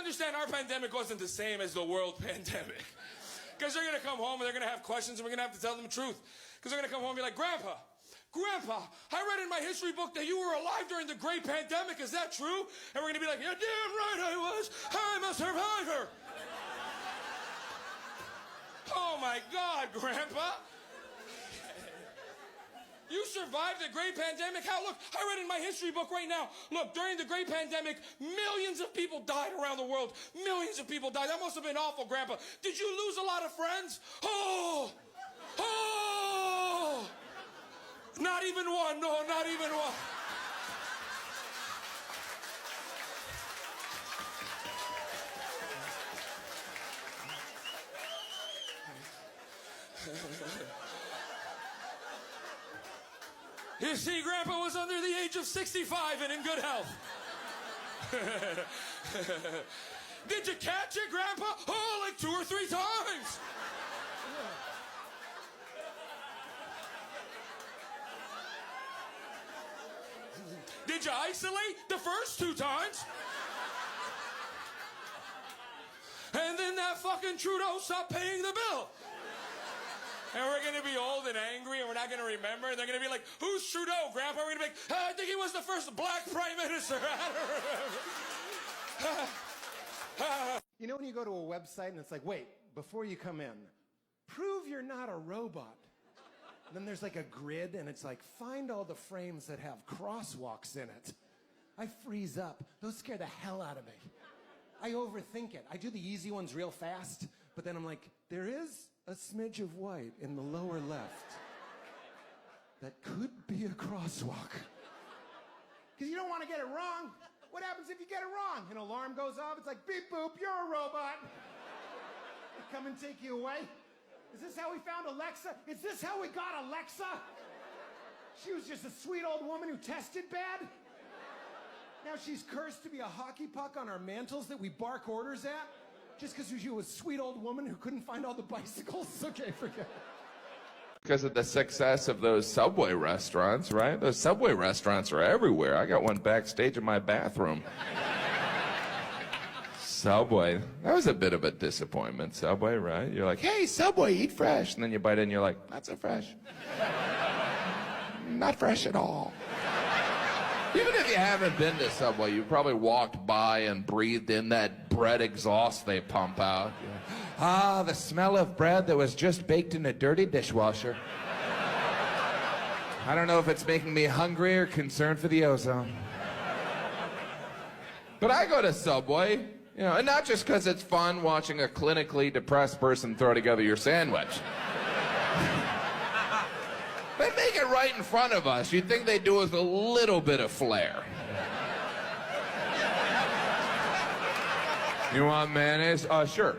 understand our pandemic wasn't the same as the world pandemic. Because they're going to come home and they're going to have questions and we're going to have to tell them the truth. Because they're going to come home and be like, Grandpa, I read in my history book that you were alive during the Great Pandemic. Is that true? And we're going to be like, you're damn right I was. I'm a survivor. Oh, my God, Grandpa. You survived the Great Pandemic? How? Look, I read in my history book right now. Look, during the Great Pandemic, millions of people died around the world. Millions of people died. That must have been awful, Grandpa. Did you lose a lot of friends? Oh! Not even one. No, not even one. You see, Grandpa was under the age of 65 and in good health. Did you catch it, Grandpa? Oh, like 2 or 3 times. Did you isolate the first 2 times? And then that fucking Trudeau stopped paying the bill. And we're going to be old and angry, and we're not going to remember. And they're going to be like, who's Trudeau, Grandpa? We're going to be like, I think he was the first black prime minister. I don't remember. You know when you go to a website and it's like, wait, before you come in, prove you're not a robot. And then there's like a grid, and it's like, find all the frames that have crosswalks in it. I freeze up. Those scare the hell out of me. I overthink it. I do the easy ones real fast, but then I'm like, there is a smidge of white in the lower left that could be a crosswalk. Because you don't want to get it wrong. What happens if you get it wrong? An alarm goes off, it's like, beep boop, you're a robot. They come and take you away. Is this how we found Alexa? Is this how we got Alexa? She was just a sweet old woman who tested bad. Now she's cursed to be a hockey puck on our mantles that we bark orders at. Just because she was a sweet old woman who couldn't find all the bicycles? Okay, forget it. Because of the success of those Subway restaurants, right? Those Subway restaurants are everywhere. I got one backstage in my bathroom. Subway. That was a bit of a disappointment, Subway, right? You're like, hey, Subway, eat fresh. And then you bite in and you're like, not so fresh. Not fresh at all. Even if you haven't been to Subway, you probably walked by and breathed in that bread exhaust they pump out. Ah, the smell of bread that was just baked in a dirty dishwasher. I don't know if it's making me hungry or concerned for the ozone. But I go to Subway, you know, and not just because it's fun watching a clinically depressed person throw together your sandwich. They make it right in front of us. You'd think they'd do it with a little bit of flair. You want mayonnaise? Sure.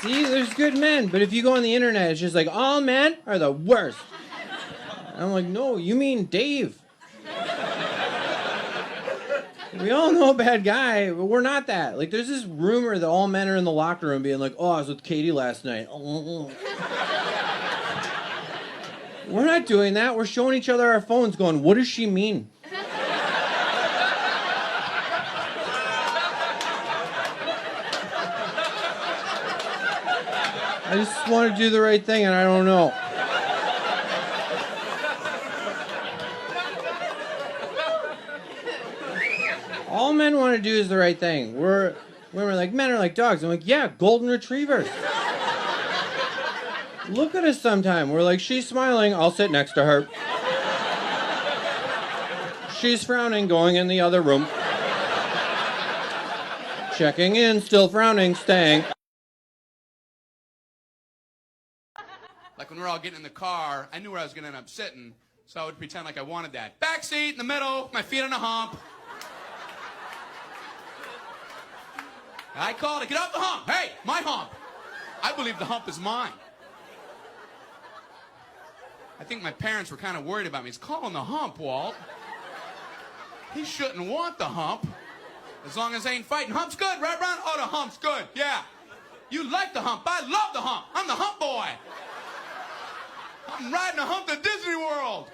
See, there's good men, but if you go on the internet, it's just like, all men are the worst. And I'm like, no, you mean Dave. We all know a bad guy, but we're not that. Like, there's this rumor that all men are in the locker room being like, oh, I was with Katie last night. We're not doing that. We're showing each other our phones going, what does she mean? I just want to do the right thing, and I don't know. All men want to do is the right thing. Women are like, men are like dogs. I'm like, yeah, golden retrievers. Look at us sometime. We're like, she's smiling, I'll sit next to her. She's frowning, going in the other room. Checking in, still frowning, staying. Like when we're all getting in the car, I knew where I was going to end up sitting, so I would pretend like I wanted that. Back seat, in the middle, my feet on a hump. I called it, get off the hump. Hey, my hump. I believe the hump is mine. I think my parents were kind of worried about me. He's calling the hump, Walt. He shouldn't want the hump. As long as they ain't fighting. Hump's good, right, Ron? Oh, the hump's good, yeah. You like the hump. I love the hump. I'm the hump boy. I'm riding a hump to Disney World.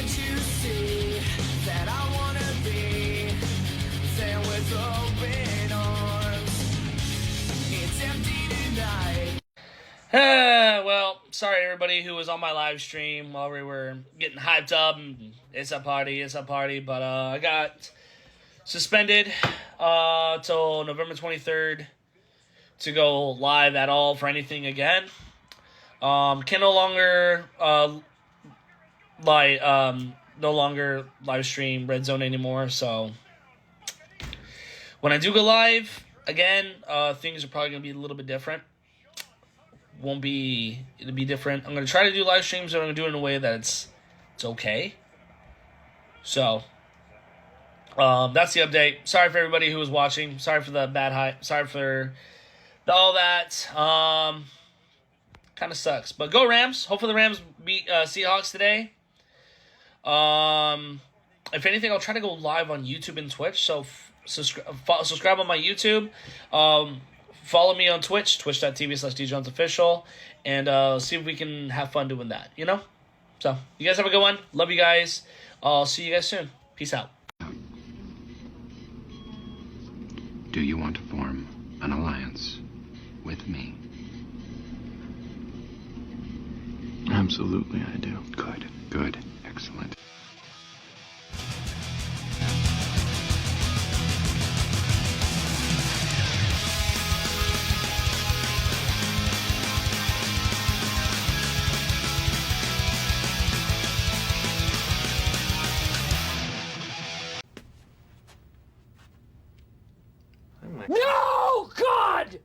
Can't you see that I wanna be there with open arms? It's empty tonight. Well, sorry everybody who was on my live stream while we were getting hyped up. And it's a party, but I got suspended till November 23rd to go live at all for anything again. Can no longer live stream Red Zone anymore. So when I do go live again, things are probably gonna be a little bit different. It'll be different. I'm gonna try to do live streams, but I'm gonna do it in a way that it's okay. So that's the update. Sorry for everybody who was watching. Sorry for the bad hype. Sorry for all that. Kind of sucks. But go Rams. Hopefully the Rams beat Seahawks today. If anything, I'll try to go live on YouTube and Twitch. So subscribe on my YouTube. Follow me on Twitch, twitch.tv/DJonesOfficial, and see if we can have fun doing that, you know? So, you guys have a good one. Love you guys. I'll see you guys soon. Peace out. Do you want to form an alliance with me? Absolutely, I do. Good, good, excellent. No, God!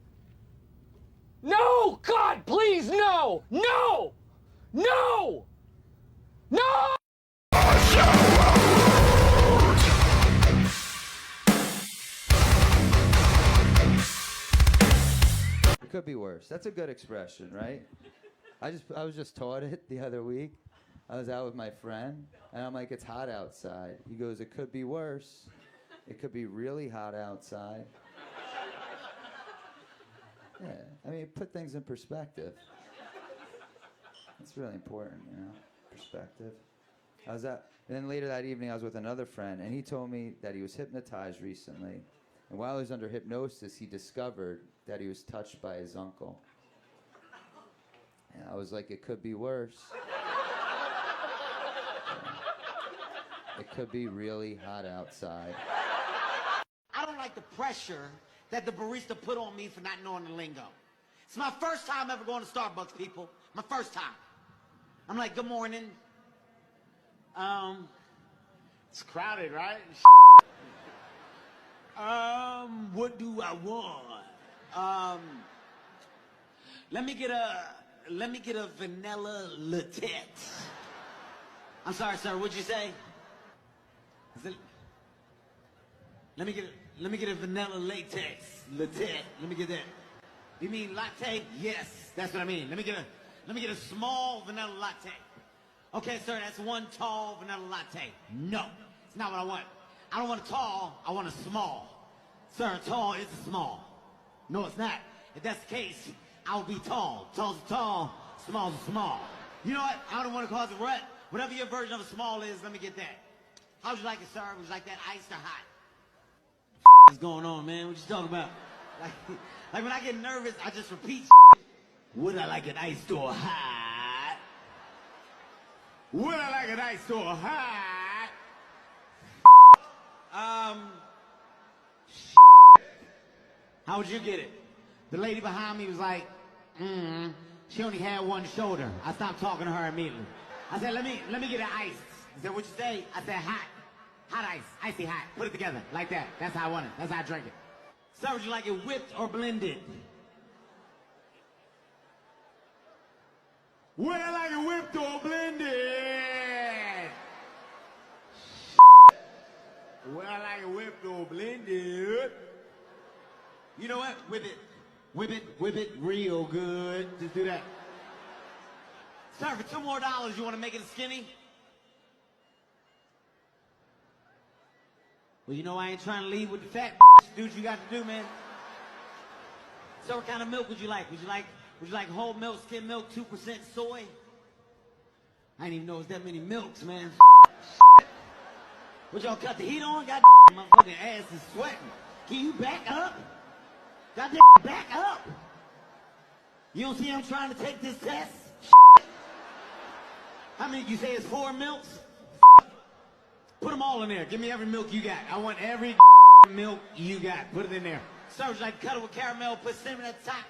No, God, please, no! No! No! No! It could be worse. That's a good expression, right? I was just taught it the other week. I was out with my friend, and I'm like, it's hot outside. He goes, it could be worse. It could be really hot outside. Yeah, I mean, put things in perspective. It's really important, you know, perspective. And then later that evening, I was with another friend, and he told me that he was hypnotized recently. And while he was under hypnosis, he discovered that he was touched by his uncle. And I was like, it could be worse. It could be really hot outside. I don't like the pressure that the barista put on me for not knowing the lingo. It's my first time ever going to Starbucks, people. My first time. I'm like, good morning. It's crowded, right? What do I want? Let me get a vanilla latte. I'm sorry, sir, what'd you say? Let me get a vanilla latex. Latte. Let me get that. You mean latte? Yes, that's what I mean. Let me get a small vanilla latte. Okay, sir, that's one tall vanilla latte. No, it's not what I want. I don't want a tall, I want a small. Sir, tall is a small. No, it's not. If that's the case, I'll be tall. Tall's a tall, small's a small. You know what? I don't want to cause a rut. Whatever your version of a small is, let me get that. How would you like it, sir? Would you like that iced or hot? What's going on, man? What you talking about? Like when I get nervous, I just repeat. Would I like it iced or hot? Would I like it iced or hot? How would you get it? The lady behind me was like, she only had one shoulder. I stopped talking to her immediately. I said, let me get it iced. He said, what'd you say? I said, hot. Hot ice, icy hot. Put it together, like that. That's how I want it. That's how I drink it. Sir, would you like it whipped or blended? Would I like it whipped or blended? Would I like it whipped or blended? You know what? Whip it real good. Just do that. Sir, for $2 more, you want to make it skinny? Well, you know I ain't trying to leave with the fat. Do what you got to do, man. So what kind of milk would you like? Would you like whole milk, skim milk, 2% soy? I didn't even know it was that many milks, man. What, y'all cut the heat on? God my fucking ass is sweating. Can you back up? Goddamn, back up. You don't see I'm trying to take this test? How many you say it's 4 milks? Put them all in there. Give me every milk you got. I want every milk you got. Put it in there. Serves like cut it with caramel, put cinnamon at the top.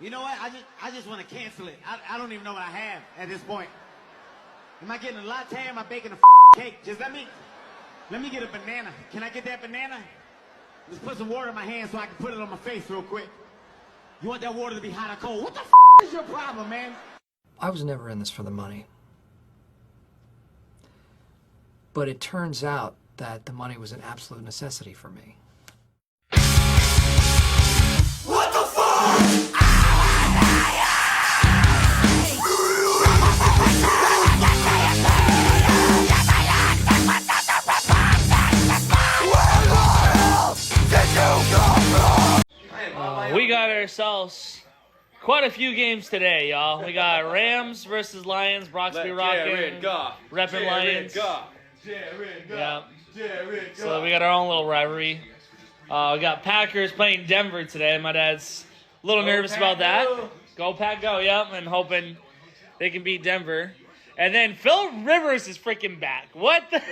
You know what? I just want to cancel it. I don't even know what I have at this point. Am I getting a latte? Am I baking a cake? Just let me get a banana. Can I get that banana? Just put some water in my hand so I can put it on my face real quick. You want that water to be hot or cold? What the is your problem, man? I was never in this for the money. But it turns out that the money was an absolute necessity for me. What the fuck? We got ourselves quite a few games today, y'all. We got Rams versus Lions. Brock's be rocking. Reppin' Lions. Yeah. So we got our own little rivalry. We got Packers playing Denver today. My dad's a little nervous about that. Go Pack, go, yep. And hoping they can beat Denver. And then Phil Rivers is freaking back. What the...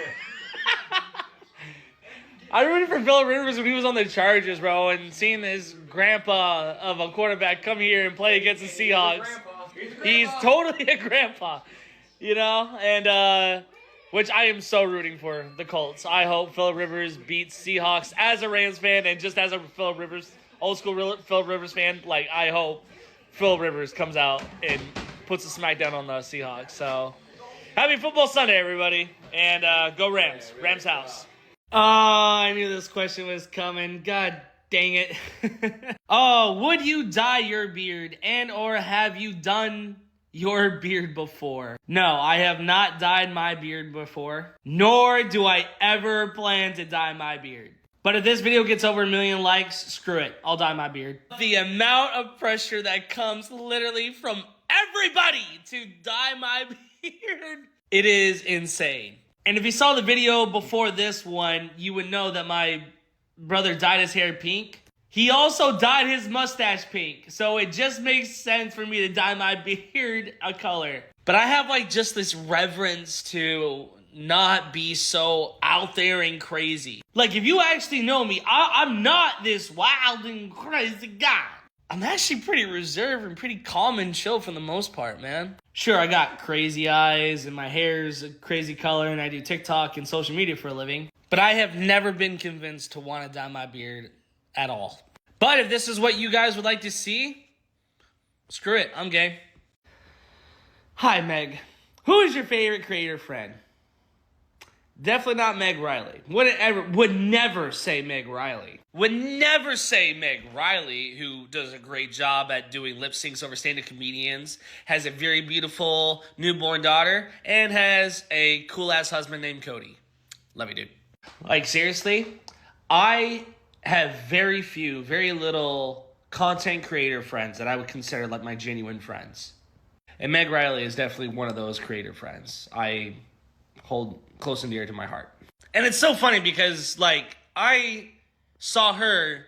I rooted for Phil Rivers when he was on the Chargers, bro, and seeing his grandpa of a quarterback come here and play against the Seahawks. He's totally a grandpa, you know? And, which I am so rooting for the Colts. I hope Phil Rivers beats Seahawks as a Rams fan and just as a Phil Rivers, old school Phil Rivers fan. Like, I hope Phil Rivers comes out and puts a smackdown on the Seahawks. So, happy football Sunday, everybody. And go Rams. Rams house. Oh, I knew this question was coming. God dang it. Oh, would you dye your beard and or have you done your beard before? No, I have not dyed my beard before, nor do I ever plan to dye my beard. But if this video gets over 1 million likes, screw it. I'll dye my beard. The amount of pressure that comes literally from everybody to dye my beard, it is insane. And if you saw the video before this one, you would know that my brother dyed his hair pink. He also dyed his mustache pink. So it just makes sense for me to dye my beard a color. But I have like just this reverence to not be so out there and crazy. Like if you actually know me, I'm not this wild and crazy guy. I'm actually pretty reserved and pretty calm and chill for the most part, man. Sure, I got crazy eyes and my hair's a crazy color and I do TikTok and social media for a living. But I have never been convinced to want to dye my beard at all. But if this is what you guys would like to see, screw it, I'm gay. Hi, Meg. Who is your favorite creator friend? Definitely not Meg Riley. Would never say Meg Riley. Would never say Meg Riley, who does a great job at doing lip syncs over stand-up comedians, has a very beautiful newborn daughter, and has a cool-ass husband named Cody. Love you, dude. Like, seriously, I have very little content creator friends that I would consider like my genuine friends. And Meg Riley is definitely one of those creator friends I hold close and dear to my heart. And it's so funny because, like, I saw her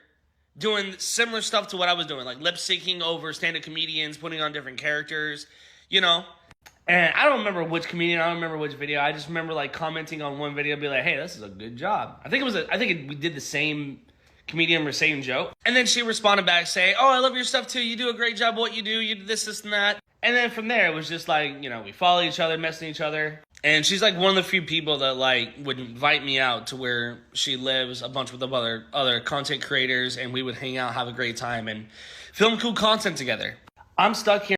doing similar stuff to what I was doing, like lip syncing over stand-up comedians, putting on different characters, you know. And I don't remember which comedian, I don't remember which video. I just remember like commenting on one video, be like, "Hey, this is a good job." We did the same comedian or same joke. And then she responded back saying, "Oh, I love your stuff too. You do a great job what you do. You do this, and that." And then from there, it was just like, you know, we follow each other, messing each other. And she's like one of the few people that like would invite me out to where she lives, a bunch with other content creators, and we would hang out, have a great time, and film cool content together. I'm stuck here.